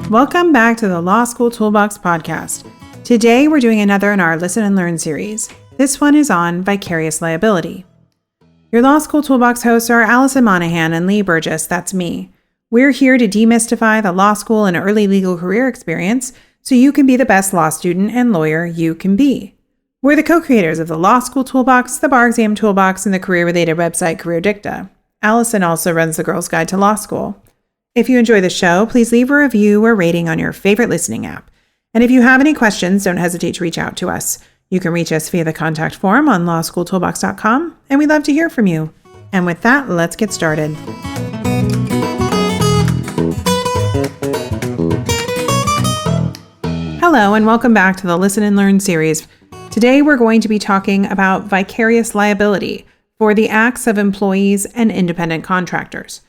Welcome back to the Law School Toolbox podcast. Today we're doing another in our Listen and Learn series. This one is on vicarious liability. Your Law School Toolbox hosts are Alison Monahan and Lee Burgess, that's me. We're here to demystify the law school and early legal career experience so you can be the best law student and lawyer you can be. We're the co-creators of the Law School Toolbox, the Bar Exam Toolbox, and the career-related website Career Dicta. Alison also runs the Girls Guide to Law School. If you enjoy the show, please leave a review or rating on your favorite listening app. And if you have any questions, don't hesitate to reach out to us. You can reach us via the contact form on lawschooltoolbox.com, and we'd love to hear from you. And with that, let's get started. Hello, and welcome back to the Listen and Learn series. Today, we're going to be talking about vicarious liability for the acts of employees and independent contractors.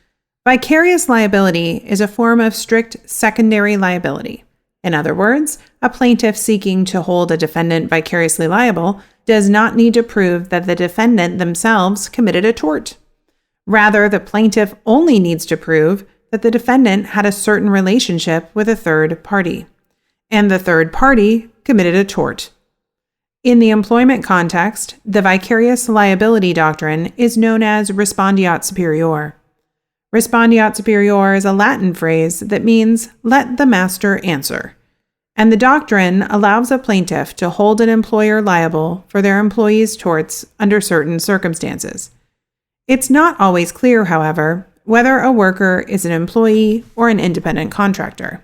Vicarious liability is a form of strict secondary liability. In other words, a plaintiff seeking to hold a defendant vicariously liable does not need to prove that the defendant themselves committed a tort. Rather, the plaintiff only needs to prove that the defendant had a certain relationship with a third party, and the third party committed a tort. In the employment context, the vicarious liability doctrine is known as respondeat superior. Respondeat superior is a Latin phrase that means let the master answer, and the doctrine allows a plaintiff to hold an employer liable for their employees' torts under certain circumstances. It's not always clear, however, whether a worker is an employee or an independent contractor.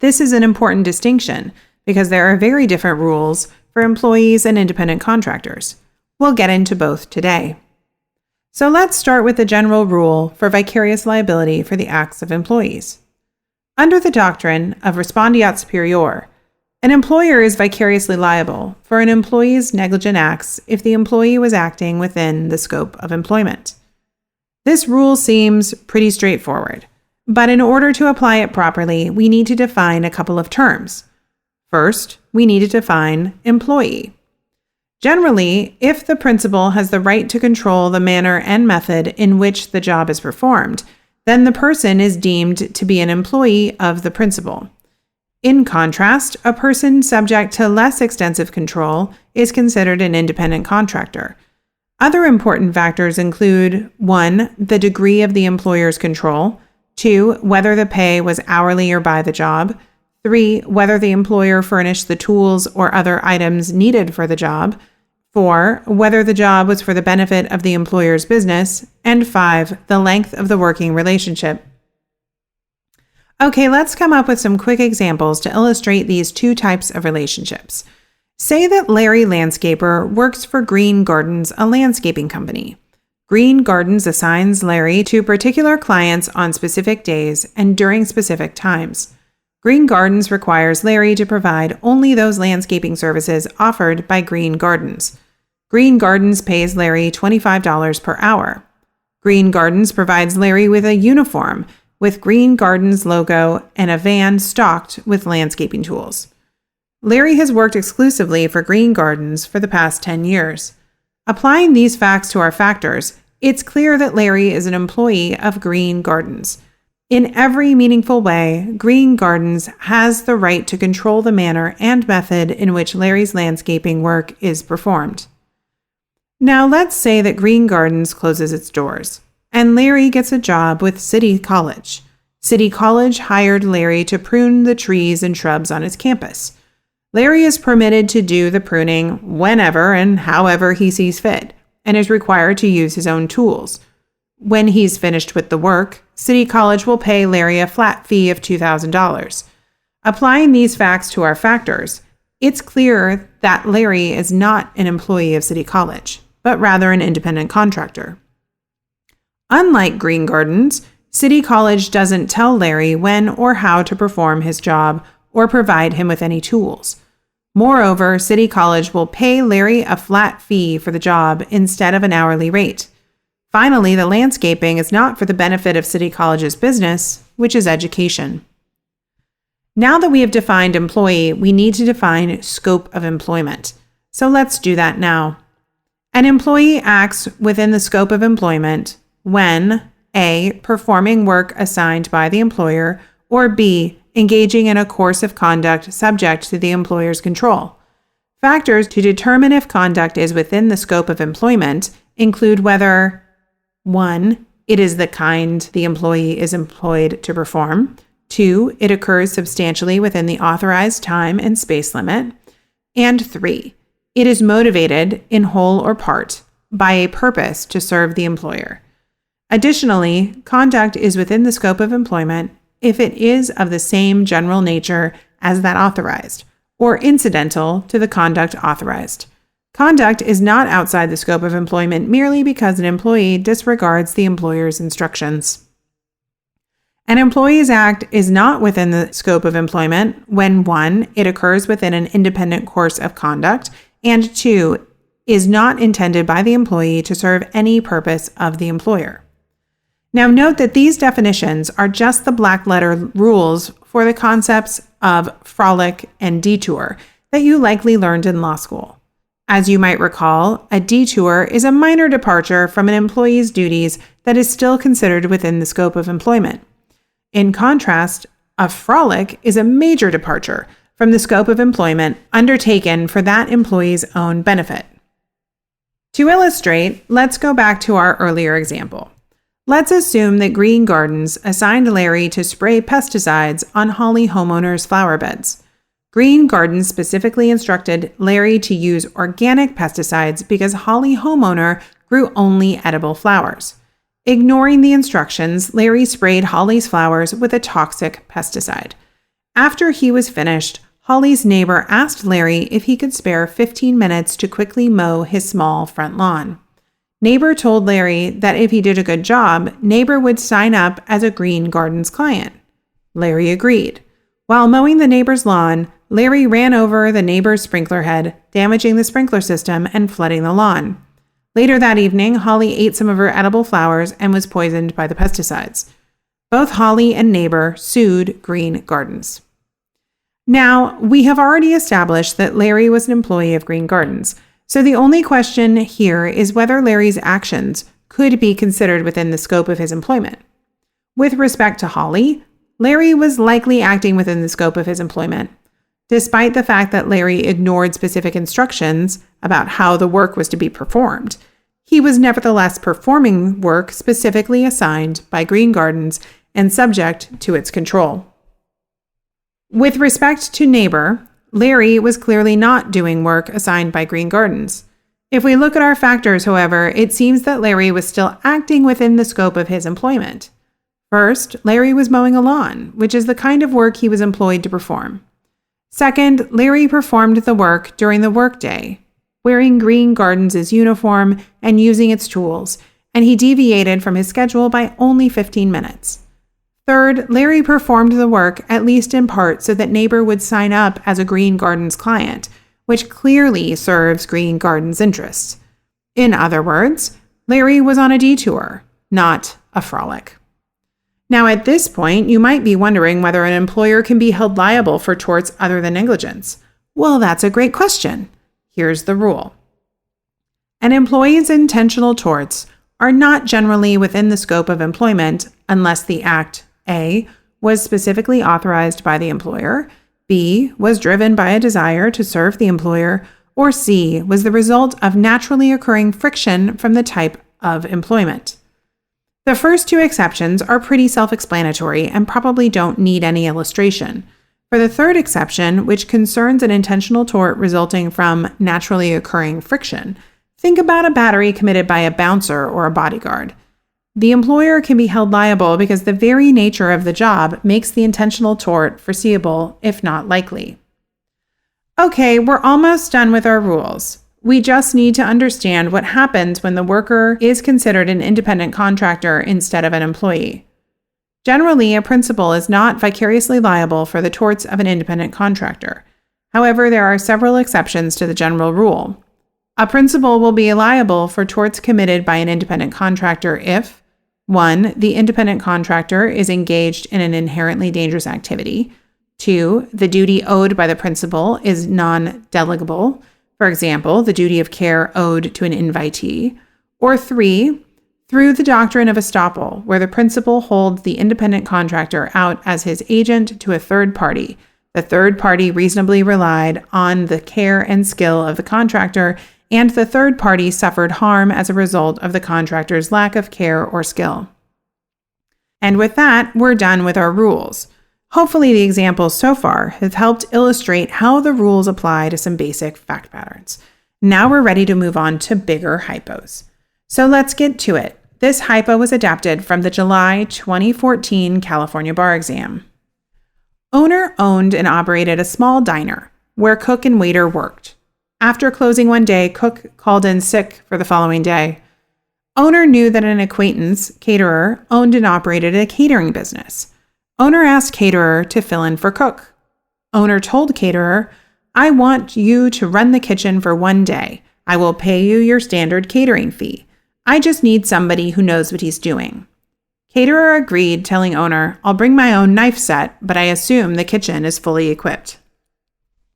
This is an important distinction because there are very different rules for employees and independent contractors. We'll get into both today. So let's start with the general rule for vicarious liability for the acts of employees. Under the doctrine of respondeat superior, an employer is vicariously liable for an employee's negligent acts if the employee was acting within the scope of employment. This rule seems pretty straightforward, but in order to apply it properly, we need to define a couple of terms. First, we need to define employee. Generally, if the principal has the right to control the manner and method in which the job is performed, then the person is deemed to be an employee of the principal. In contrast, a person subject to less extensive control is considered an independent contractor. Other important factors include 1. The degree of the employer's control, 2. Whether the pay was hourly or by the job, 3. Whether the employer furnished the tools or other items needed for the job, 4. Whether the job was for the benefit of the employer's business, and 5. The length of the working relationship. Okay, let's come up with some quick examples to illustrate these two types of relationships. Say that Larry Landscaper works for Green Gardens, a landscaping company. Green Gardens assigns Larry to particular clients on specific days and during specific times. Green Gardens requires Larry to provide only those landscaping services offered by Green Gardens. Green Gardens pays Larry $25 per hour. Green Gardens provides Larry with a uniform with Green Gardens logo and a van stocked with landscaping tools. Larry has worked exclusively for Green Gardens for the past 10 years. Applying these facts to our factors, it's clear that Larry is an employee of Green Gardens. In every meaningful way, Green Gardens has the right to control the manner and method in which Larry's landscaping work is performed. Now let's say that Green Gardens closes its doors, and Larry gets a job with City College. City College hired Larry to prune the trees and shrubs on its campus. Larry is permitted to do the pruning whenever and however he sees fit, and is required to use his own tools. When he's finished with the work, City College will pay Larry a flat fee of $2,000. Applying these facts to our factors, it's clear that Larry is not an employee of City College, but rather an independent contractor. Unlike Green Gardens, City College doesn't tell Larry when or how to perform his job or provide him with any tools. Moreover, City College will pay Larry a flat fee for the job instead of an hourly rate. Finally, the landscaping is not for the benefit of City College's business, which is education. Now that we have defined employee, we need to define scope of employment. So let's do that now. An employee acts within the scope of employment when A. performing work assigned by the employer, or B. engaging in a course of conduct subject to the employer's control. Factors to determine if conduct is within the scope of employment include whether 1. It is the kind the employee is employed to perform. 2. It occurs substantially within the authorized time and space limit. And 3. It is motivated, in whole or part, by a purpose to serve the employer. Additionally, conduct is within the scope of employment if it is of the same general nature as that authorized, or incidental to the conduct authorized. Conduct is not outside the scope of employment merely because an employee disregards the employer's instructions. An employee's act is not within the scope of employment when 1. It occurs within an independent course of conduct, and 2. Is not intended by the employee to serve any purpose of the employer. Now note that these definitions are just the black letter rules for the concepts of frolic and detour that you likely learned in law school. As you might recall, a detour is a minor departure from an employee's duties that is still considered within the scope of employment. In contrast, a frolic is a major departure from the scope of employment undertaken for that employee's own benefit. To illustrate, let's go back to our earlier example. Let's assume that Green Gardens assigned Larry to spray pesticides on Holly homeowners' flower beds. Green Gardens specifically instructed Larry to use organic pesticides because Holly homeowner grew only edible flowers. Ignoring the instructions, Larry sprayed Holly's flowers with a toxic pesticide. After he was finished, Holly's neighbor asked Larry if he could spare 15 minutes to quickly mow his small front lawn. Neighbor told Larry that if he did a good job, neighbor would sign up as a Green Gardens client. Larry agreed. While mowing the neighbor's lawn, Larry ran over the neighbor's sprinkler head, damaging the sprinkler system and flooding the lawn. Later that evening, Holly ate some of her edible flowers and was poisoned by the pesticides. Both Holly and neighbor sued Green Gardens. Now, we have already established that Larry was an employee of Green Gardens, so the only question here is whether Larry's actions could be considered within the scope of his employment. With respect to Holly, Larry was likely acting within the scope of his employment. Despite the fact that Larry ignored specific instructions about how the work was to be performed, he was nevertheless performing work specifically assigned by Green Gardens and subject to its control. With respect to neighbor, Larry was clearly not doing work assigned by Green Gardens. If we look at our factors, however, it seems that Larry was still acting within the scope of his employment. First, Larry was mowing a lawn, which is the kind of work he was employed to perform. Second, Larry performed the work during the workday, wearing Green Gardens' uniform and using its tools, and he deviated from his schedule by only 15 minutes. Third, Larry performed the work at least in part so that neighbor would sign up as a Green Gardens client, which clearly serves Green Gardens' interests. In other words, Larry was on a detour, not a frolic. Now, at this point, you might be wondering whether an employer can be held liable for torts other than negligence. Well, that's a great question. Here's the rule. An employee's intentional torts are not generally within the scope of employment unless the act, A, was specifically authorized by the employer, B, was driven by a desire to serve the employer, or C, was the result of naturally occurring friction from the type of employment. The first two exceptions are pretty self-explanatory and probably don't need any illustration. For the third exception, which concerns an intentional tort resulting from naturally occurring friction, think about a battery committed by a bouncer or a bodyguard. The employer can be held liable because the very nature of the job makes the intentional tort foreseeable, if not likely. Okay, we're almost done with our rules. We just need to understand what happens when the worker is considered an independent contractor instead of an employee. Generally, a principal is not vicariously liable for the torts of an independent contractor. However, there are several exceptions to the general rule. A principal will be liable for torts committed by an independent contractor if 1. The independent contractor is engaged in an inherently dangerous activity. 2. The duty owed by the principal is non-delegable. For example, the duty of care owed to an invitee. Or 3. through the doctrine of estoppel, where the principal holds the independent contractor out as his agent to a third party. The third party reasonably relied on the care and skill of the contractor, and the third party suffered harm as a result of the contractor's lack of care or skill. And with that, we're done with our rules. Hopefully the examples so far have helped illustrate how the rules apply to some basic fact patterns. Now we're ready to move on to bigger hypos. So let's get to it. This hypo was adapted from the July 2014 California bar exam. Owner owned and operated a small diner where cook and waiter worked. After closing one day, cook called in sick for the following day. Owner knew that an acquaintance, caterer, owned and operated a catering business. Owner asked caterer to fill in for cook. Owner told caterer, "I want you to run the kitchen for one day. I will pay you your standard catering fee. I just need somebody who knows what he's doing." Caterer agreed, telling owner, "I'll bring my own knife set, but I assume the kitchen is fully equipped."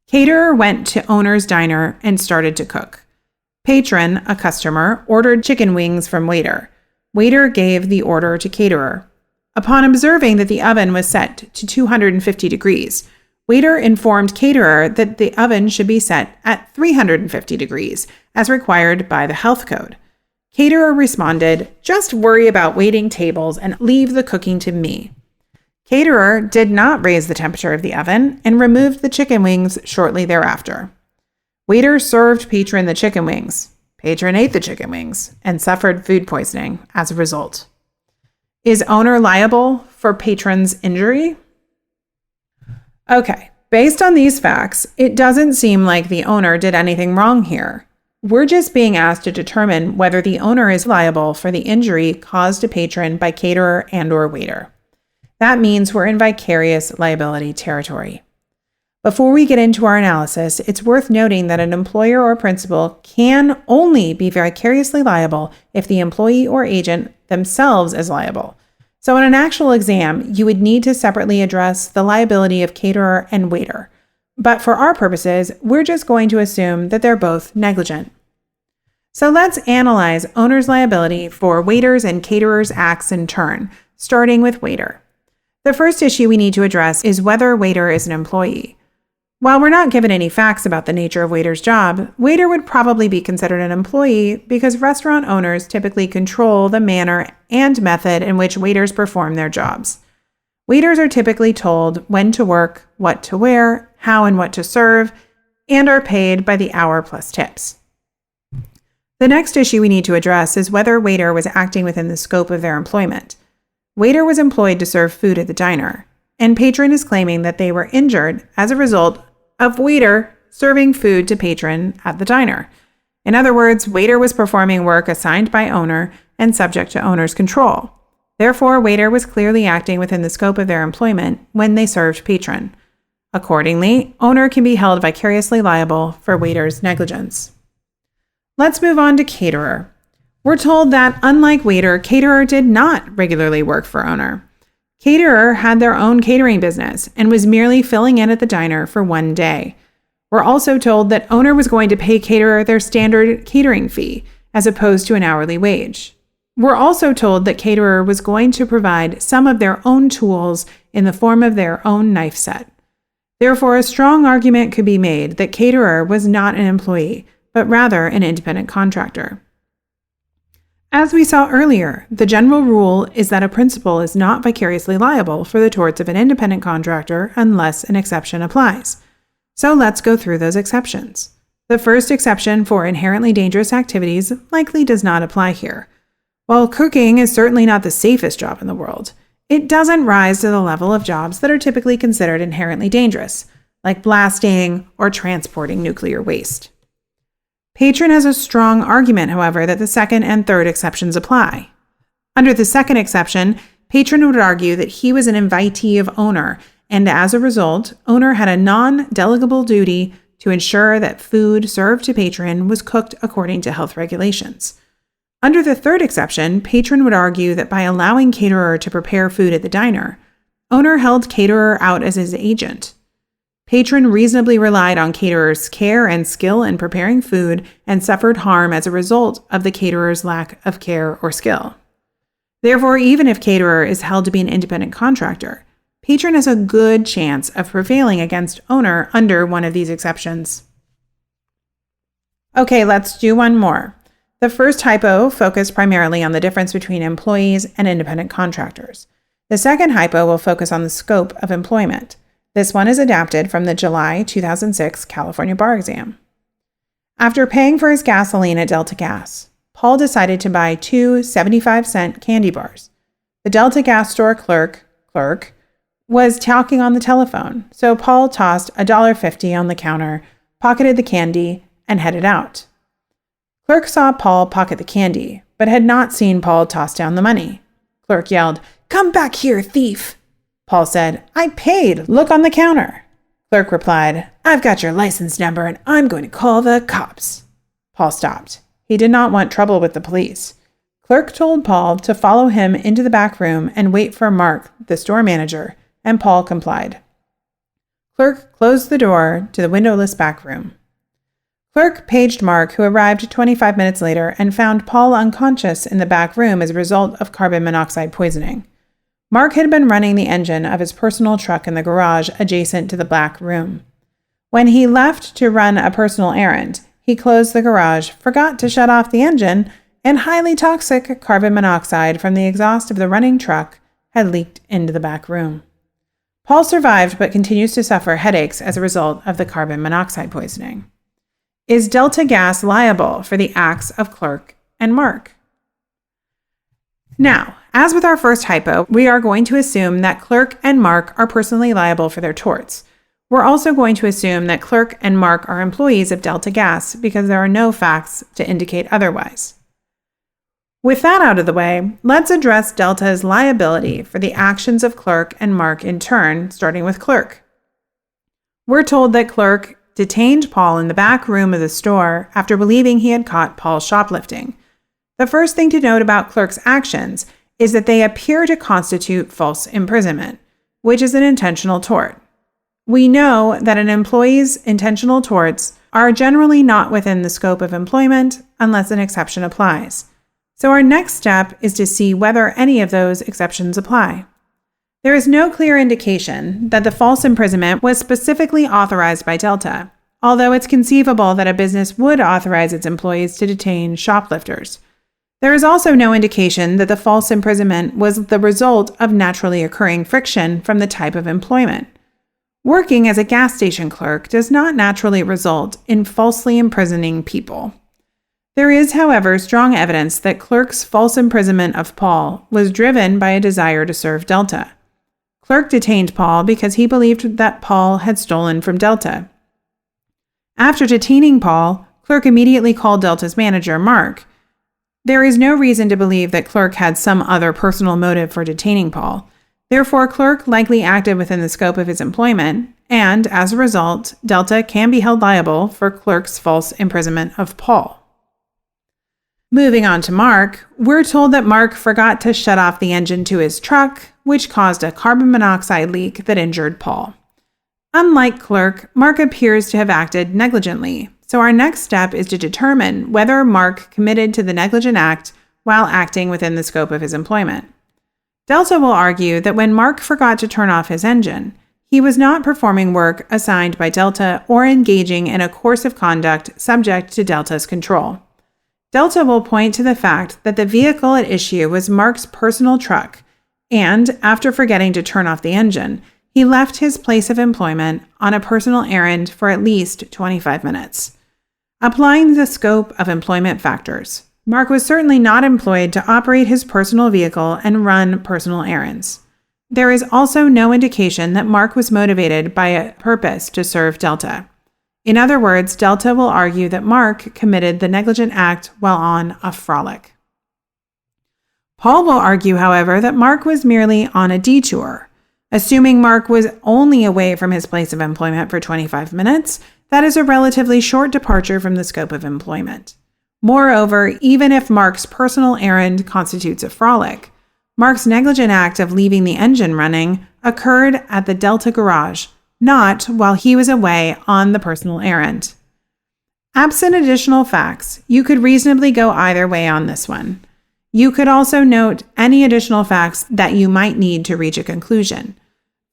Caterer went to owner's diner and started to cook. Patron, a customer, ordered chicken wings from waiter. Waiter gave the order to caterer. Upon observing that the oven was set to 250 degrees, waiter informed caterer that the oven should be set at 350 degrees, as required by the health code. Caterer responded, "Just worry about waiting tables and leave the cooking to me." Caterer did not raise the temperature of the oven and removed the chicken wings shortly thereafter. Waiter served patron the chicken wings. Patron ate the chicken wings and suffered food poisoning as a result. Is owner liable for patron's injury? Okay, based on these facts, it doesn't seem like the owner did anything wrong here. We're just being asked to determine whether the owner is liable for the injury caused to patron by caterer and/or waiter. That means we're in vicarious liability territory. Before we get into our analysis, it's worth noting that an employer or principal can only be vicariously liable if the employee or agent themselves is liable. So in an actual exam, you would need to separately address the liability of caterer and waiter. But for our purposes, we're just going to assume that they're both negligent. So let's analyze owner's liability for waiters and caterers' acts in turn, starting with waiter. The first issue we need to address is whether waiter is an employee. While we're not given any facts about the nature of waiter's job, waiter would probably be considered an employee because restaurant owners typically control the manner and method in which waiters perform their jobs. Waiters are typically told when to work, what to wear, how and what to serve, and are paid by the hour plus tips. The next issue we need to address is whether waiter was acting within the scope of their employment. Waiter was employed to serve food at the diner, and patron is claiming that they were injured as a result of waiter serving food to patron at the diner. In other words, waiter was performing work assigned by owner and subject to owner's control. Therefore, waiter was clearly acting within the scope of their employment when they served patron. Accordingly, owner can be held vicariously liable for waiter's negligence. Let's move on to caterer. We're told that, unlike waiter, caterer did not regularly work for owner. Caterer had their own catering business and was merely filling in at the diner for one day. We're also told that owner was going to pay caterer their standard catering fee, as opposed to an hourly wage. We're also told that caterer was going to provide some of their own tools in the form of their own knife set. Therefore, a strong argument could be made that caterer was not an employee, but rather an independent contractor. As we saw earlier, the general rule is that a principal is not vicariously liable for the torts of an independent contractor unless an exception applies. So let's go through those exceptions. The first exception for inherently dangerous activities likely does not apply here. While cooking is certainly not the safest job in the world, it doesn't rise to the level of jobs that are typically considered inherently dangerous, like blasting or transporting nuclear waste. Patron has a strong argument, however, that the second and third exceptions apply. Under the second exception, patron would argue that he was an invitee of owner, and as a result, owner had a non-delegable duty to ensure that food served to patron was cooked according to health regulations. Under the third exception, patron would argue that by allowing caterer to prepare food at the diner, owner held caterer out as his agent. Patron reasonably relied on caterer's care and skill in preparing food and suffered harm as a result of the caterer's lack of care or skill. Therefore, even if caterer is held to be an independent contractor, patron has a good chance of prevailing against owner under one of these exceptions. Okay, let's do one more. The first hypo focused primarily on the difference between employees and independent contractors. The second hypo will focus on the scope of employment. This one is adapted from the July 2006 California bar exam. After paying for his gasoline at Delta Gas, Paul decided to buy 2 75-cent candy bars. The Delta Gas store clerk was talking on the telephone, so Paul tossed $1.50 on the counter, pocketed the candy, and headed out. Clerk saw Paul pocket the candy, but had not seen Paul toss down the money. Clerk yelled, "Come back here, thief!" Paul said, "I paid. Look on the counter." Clerk replied, "I've got your license number and I'm going to call the cops." Paul stopped. He did not want trouble with the police. Clerk told Paul to follow him into the back room and wait for Mark, the store manager, and Paul complied. Clerk closed the door to the windowless back room. Clerk paged Mark, who arrived 25 minutes later and found Paul unconscious in the back room as a result of carbon monoxide poisoning. Mark had been running the engine of his personal truck in the garage adjacent to the back room. When he left to run a personal errand, he closed the garage, forgot to shut off the engine, and highly toxic carbon monoxide from the exhaust of the running truck had leaked into the back room. Paul survived but continues to suffer headaches as a result of the carbon monoxide poisoning. Is Delta Gas liable for the acts of Clerk and Mark? Now, as with our first hypo, we are going to assume that Clerk and Mark are personally liable for their torts. We're also going to assume that Clerk and Mark are employees of Delta Gas because there are no facts to indicate otherwise. With that out of the way, let's address Delta's liability for the actions of Clerk and Mark in turn, starting with Clerk. We're told that Clerk detained Paul in the back room of the store after believing he had caught Paul shoplifting. The first thing to note about Clerk's actions is that they appear to constitute false imprisonment, which is an intentional tort. We know that an employee's intentional torts are generally not within the scope of employment unless an exception applies. So our next step is to see whether any of those exceptions apply. There is no clear indication that the false imprisonment was specifically authorized by Delta, although it's conceivable that a business would authorize its employees to detain shoplifters. There is also no indication that the false imprisonment was the result of naturally occurring friction from the type of employment. Working as a gas station clerk does not naturally result in falsely imprisoning people. There is, however, strong evidence that Clerk's false imprisonment of Paul was driven by a desire to serve Delta. Clerk detained Paul because he believed that Paul had stolen from Delta. After detaining Paul, Clerk immediately called Delta's manager, Mark. There is no reason to believe that Clerk had some other personal motive for detaining Paul. Therefore, Clerk likely acted within the scope of his employment, and as a result, Delta can be held liable for Clerk's false imprisonment of Paul. Moving on to Mark, we're told that Mark forgot to shut off the engine to his truck, which caused a carbon monoxide leak that injured Paul. Unlike Clerk, Mark appears to have acted negligently, so our next step is to determine whether Mark committed to the negligent act while acting within the scope of his employment. Delta will argue that when Mark forgot to turn off his engine, he was not performing work assigned by Delta or engaging in a course of conduct subject to Delta's control. Delta will point to the fact that the vehicle at issue was Mark's personal truck, and after forgetting to turn off the engine, he left his place of employment on a personal errand for at least 25 minutes. Applying the scope of employment factors, Mark was certainly not employed to operate his personal vehicle and run personal errands. There is also no indication that Mark was motivated by a purpose to serve Delta. In other words, Delta will argue that Mark committed the negligent act while on a frolic. Paul will argue, however, that Mark was merely on a detour. Assuming Mark was only away from his place of employment for 25 minutes, that is a relatively short departure from the scope of employment. Moreover, even if Mark's personal errand constitutes a frolic, Mark's negligent act of leaving the engine running occurred at the Delta garage, not while he was away on the personal errand. Absent additional facts, you could reasonably go either way on this one. You could also note any additional facts that you might need to reach a conclusion.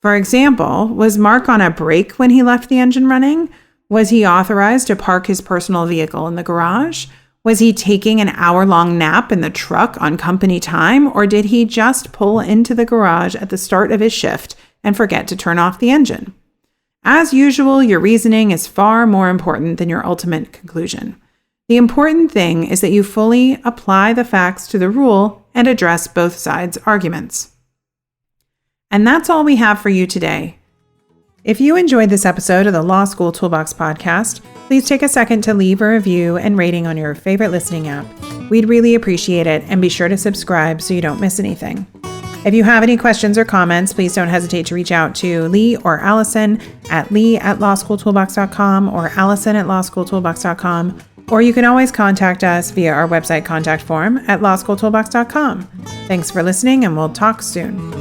For example, was Mark on a break when he left the engine running? Was he authorized to park his personal vehicle in the garage? Was he taking an hour-long nap in the truck on company time, or did he just pull into the garage at the start of his shift and forget to turn off the engine? As usual, your reasoning is far more important than your ultimate conclusion. The important thing is that you fully apply the facts to the rule and address both sides' arguments. And that's all we have for you today. If you enjoyed this episode of the Law School Toolbox podcast, please take a second to leave a review and rating on your favorite listening app. We'd really appreciate it, and be sure to subscribe so you don't miss anything. If you have any questions or comments, please don't hesitate to reach out to Lee or Alison at lee@lawschooltoolbox.com or alison@lawschooltoolbox.com, or you can always contact us via our website contact form at lawschooltoolbox.com. Thanks for listening, and we'll talk soon.